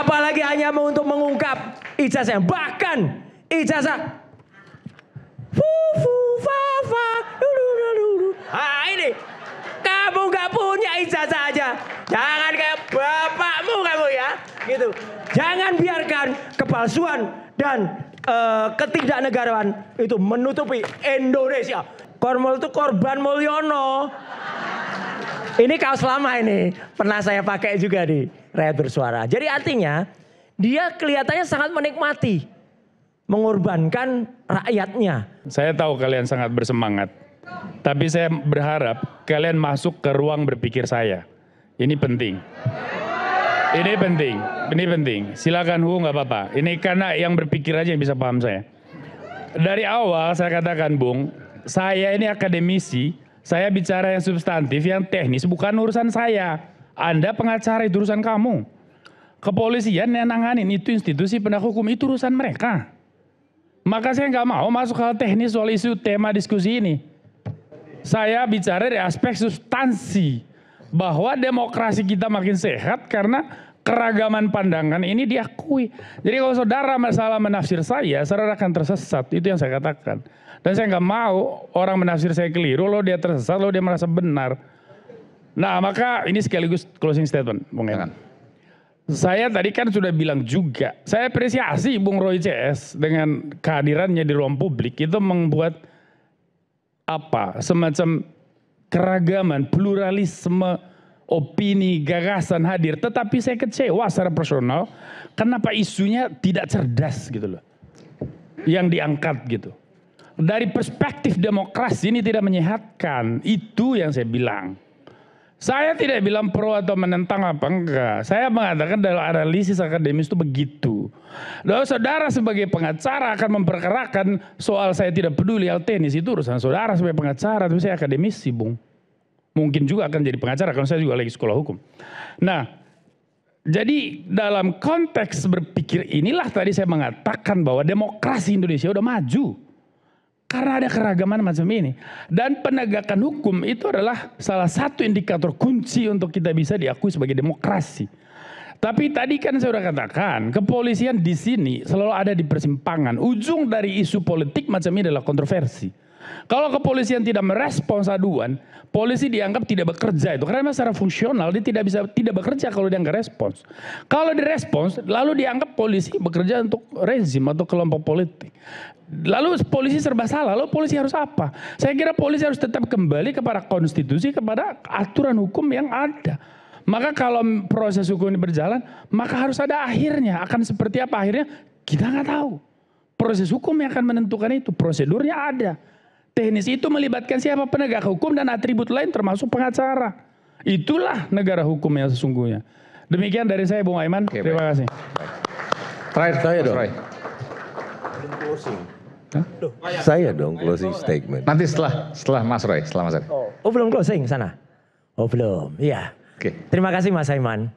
Apalagi hanya untuk mengungkap ijazah. Bahkan ijazah ini kamu gak punya ijazah aja. Jangan kayak bapakmu kamu ya. Gitu. Jangan biarkan kepalsuan dan ketidaknegaraan itu menutupi Indonesia. Kormol itu korban Mulyono. Ini kaos lama ini. Pernah saya pakai juga di Rakyat Bersuara. Jadi artinya dia kelihatannya sangat menikmati mengorbankan rakyatnya. Saya tahu kalian sangat bersemangat. Tapi saya berharap kalian masuk ke ruang berpikir saya. Ini penting. Ini penting. Ini penting. Silakan nggak apa-apa. Ini karena yang berpikir aja yang bisa paham saya. Dari awal saya katakan, Bung, saya ini akademisi, saya bicara yang substantif, yang teknis, bukan urusan saya. Anda pengacara, itu urusan kamu. Kepolisian yang nanganin, itu institusi penegak hukum, itu urusan mereka. Maka saya nggak mau masuk hal teknis soal isu tema diskusi ini. Saya bicara dari aspek substansi, bahwa demokrasi kita makin sehat karena keragaman pandangan ini diakui. Jadi kalau saudara masalah menafsir saya, saudara akan tersesat. Itu yang saya katakan. Dan saya nggak mau orang menafsir saya keliru, lo dia tersesat, lo dia merasa benar. Nah maka ini sekaligus closing statement, Bung Eman. Saya tadi kan sudah bilang juga, saya apresiasi Bung Roy CS dengan kehadirannya di ruang publik itu membuat semacam keragaman, pluralisme, opini, gagasan hadir. Tetapi saya kecewa secara personal, kenapa isunya tidak cerdas gitu loh, yang diangkat gitu. Dari perspektif demokrasi ini tidak menyehatkan, itu yang saya bilang. Saya tidak bilang pro atau menentang apa enggak. Saya mengatakan dalam analisis akademis itu begitu. Lalu saudara sebagai pengacara akan memperkarakan soal saya tidak peduli hal teknis, itu urusan saudara sebagai pengacara, tapi saya akademisi, Bung. Mungkin juga akan jadi pengacara karena saya juga lagi sekolah hukum. Nah, jadi dalam konteks berpikir inilah tadi saya mengatakan bahwa demokrasi Indonesia udah maju. Karena ada keragaman macam ini. Dan penegakan hukum itu adalah salah satu indikator kunci untuk kita bisa diakui sebagai demokrasi. Tapi tadi kan saya sudah katakan, kepolisian di sini selalu ada di persimpangan. Ujung dari isu politik macam ini adalah kontroversi. Kalau kepolisian tidak merespons aduan, polisi dianggap tidak bekerja itu. Karena secara fungsional dia tidak bekerja kalau dia nggak respons. Kalau direspons, lalu dianggap polisi bekerja untuk rezim atau kelompok politik. Lalu polisi serba salah, lalu polisi harus apa? Saya kira polisi harus tetap kembali kepada konstitusi, kepada aturan hukum yang ada. Maka kalau proses hukum ini berjalan, maka harus ada akhirnya. Akan seperti apa akhirnya? Kita nggak tahu. Proses hukum yang akan menentukan itu, prosedurnya ada. Teknis itu melibatkan siapa? Penegak hukum dan atribut lain termasuk pengacara. Itulah negara hukum yang sesungguhnya. Demikian dari saya, Bung Aiman. Terima kasih. Terakhir saya dong. Saya dong closing statement. Nanti setelah Mas Roy, setelah Mas Roy. Oh belum closing sana? Oh belum, iya. Oke. Terima kasih Mas Aiman.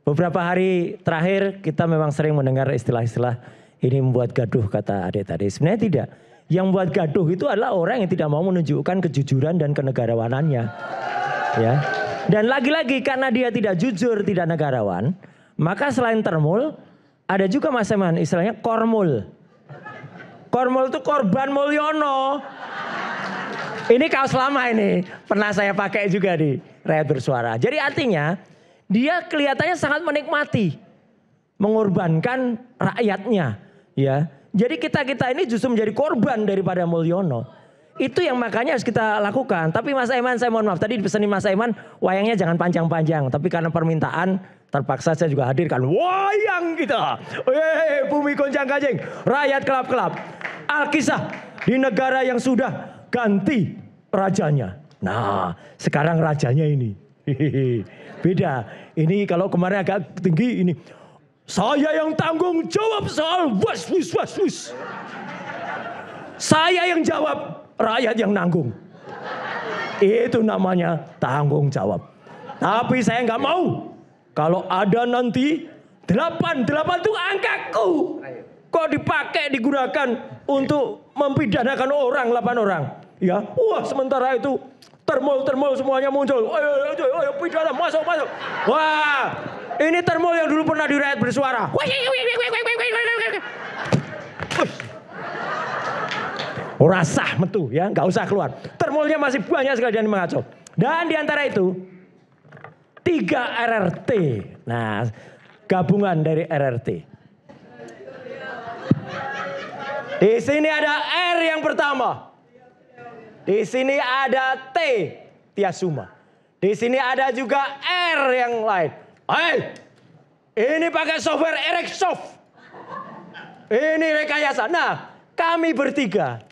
Beberapa hari terakhir kita memang sering mendengar istilah-istilah ini membuat gaduh kata adik tadi. Sebenarnya tidak. Yang membuat gaduh itu adalah orang yang tidak mau menunjukkan kejujuran dan kenegarawanannya. Ya. Dan lagi-lagi karena dia tidak jujur, tidak negarawan, maka selain termul, ada juga Mas Aiman istilahnya kormul. Kormul itu korban Mulyono. Ini kaos lama ini. Pernah saya pakai juga di Rakyat Bersuara. Jadi artinya dia kelihatannya sangat menikmati mengorbankan rakyatnya. Ya. Jadi kita ini justru menjadi korban daripada Mulyono. Itu yang makanya harus kita lakukan. Tapi Mas Aiman, saya mohon maaf. Tadi dipesanin Mas Aiman, wayangnya jangan panjang-panjang. Tapi karena permintaan, terpaksa saya juga hadirkan wayang kita. Bumi goncang ganjing, rakyat kelap-kelap. Alkisah di negara yang sudah ganti rajanya. Nah, sekarang rajanya ini. Beda. Ini kalau kemarin agak tinggi ini. Saya yang tanggung jawab soal was. Saya yang jawab, rakyat yang nanggung. Itu namanya tanggung jawab. Tapi saya nggak mau. Kalau ada nanti 8 itu angkaku. Kok dipakai digunakan untuk mempidanakan orang 8 orang. Ya, wah sementara itu termol semuanya muncul. Ayo pidana masuk. Wah, ini termol yang dulu pernah di rakyat bersuara. Rasah metu ya, nggak usah keluar. Termolnya masih banyak sekali yang mengacau. Dan di antara itu 3 RRT. Nah, gabungan dari RRT. Di sini ada R yang pertama. Di sini ada T, Tiasuma. Di sini ada juga R yang lain. Hei, ini pakai software Ereksoft. Ini rekayasa. Nah, kami bertiga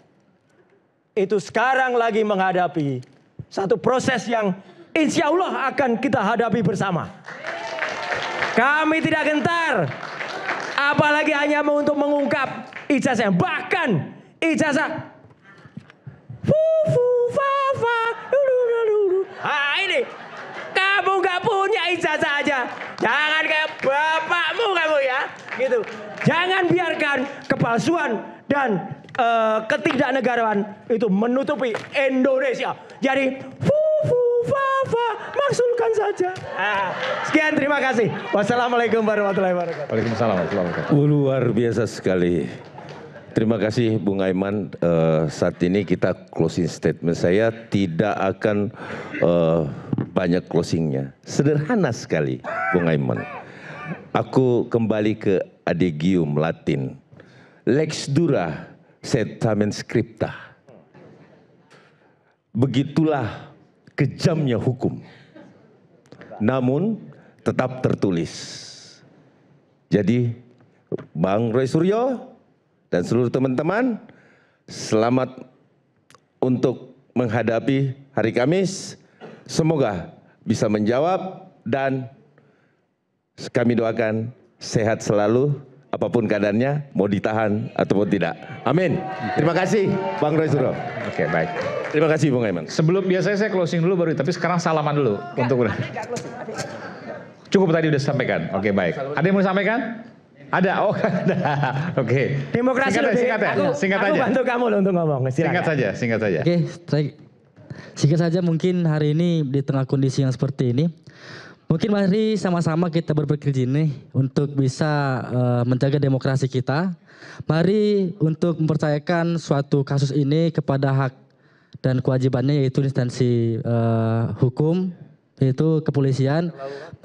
itu sekarang lagi menghadapi satu proses yang insya Allah akan kita hadapi bersama. Kami tidak gentar, apalagi hanya untuk mengungkap ijazah. Bahkan ijazah ini kamu nggak punya ijazah aja, jangan kayak bapakmu kamu ya, gitu. Jangan biarkan kepalsuan dan ketidaknegaraan itu menutupi Indonesia. Jadi maksulkan saja. Sekian, terima kasih. Wassalamualaikum warahmatullahi wabarakatuh. Waalaikumsalam warahmatullahi wabarakatuh. Luar biasa sekali. Terima kasih Bung Aiman. Saat ini kita closing statement. Saya tidak akan banyak closingnya. Sederhana sekali Bung Aiman. Aku kembali ke Adegium Latin. Lex dura sed tamen scripta. Begitulah kejamnya hukum. Namun tetap tertulis. Jadi Bang Roy Suryo dan seluruh teman-teman, selamat untuk menghadapi hari Kamis. Semoga bisa menjawab dan kami doakan sehat selalu apapun keadaannya, mau ditahan ataupun tidak. Amin. Terima kasih Bang Roy Suryo. Oke, baik. Terima kasih Bung Aiman. Sebelum biasanya saya closing dulu baru, tapi sekarang salaman dulu. Untuk cukup tadi udah sampaikan. Oke, baik. Ada yang mau disampaikan? Ada, oh ada. Oke. Demokrasi singkat aku aja. bantu kamu untuk ngomong. Silakan. Singkat saja. Oke, singkat saja mungkin hari ini di tengah kondisi yang seperti ini, mungkin mari sama-sama kita berpikir jernih untuk bisa menjaga demokrasi kita. Mari untuk mempercayakan suatu kasus ini kepada hak dan kewajibannya, yaitu instansi hukum, yaitu kepolisian.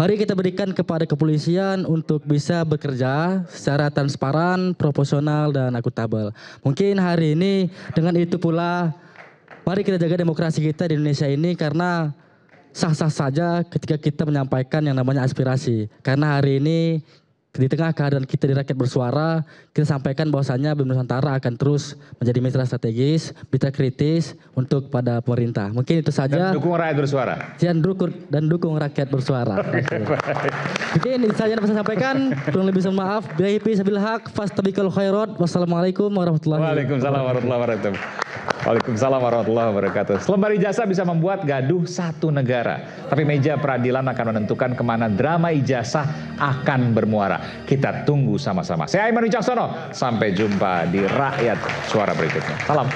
Mari kita berikan kepada kepolisian untuk bisa bekerja secara transparan, proporsional, dan akuntabel. Mungkin hari ini dengan itu pula, mari kita jaga demokrasi kita di Indonesia ini, karena sah-sah saja ketika kita menyampaikan yang namanya aspirasi. Karena hari ini di tengah keadaan kita di rakyat bersuara, kita sampaikan bahwasannya BEM Nusantara akan terus menjadi mitra strategis, mitra kritis untuk pada pemerintah. Mungkin itu saja. Dan dukung rakyat bersuara. Dan dukung rakyat bersuara. Mungkin itu saja yang bisa saya sampaikan. Kurang lebih maaf. Billahi sabil haq, fastabiqul khairat. Wassalamualaikum warahmatullahi wabarakatuh. Waalaikumsalam warahmatullahi wabarakatuh. Waalaikumsalam warahmatullahi wabarakatuh. Selembar ijazah bisa membuat gaduh satu negara. Tapi meja peradilan akan menentukan kemana drama ijazah akan bermuara. Kita tunggu sama-sama. Saya Aiman Wicaksono. Sampai jumpa di Rakyat Suara berikutnya. Salam.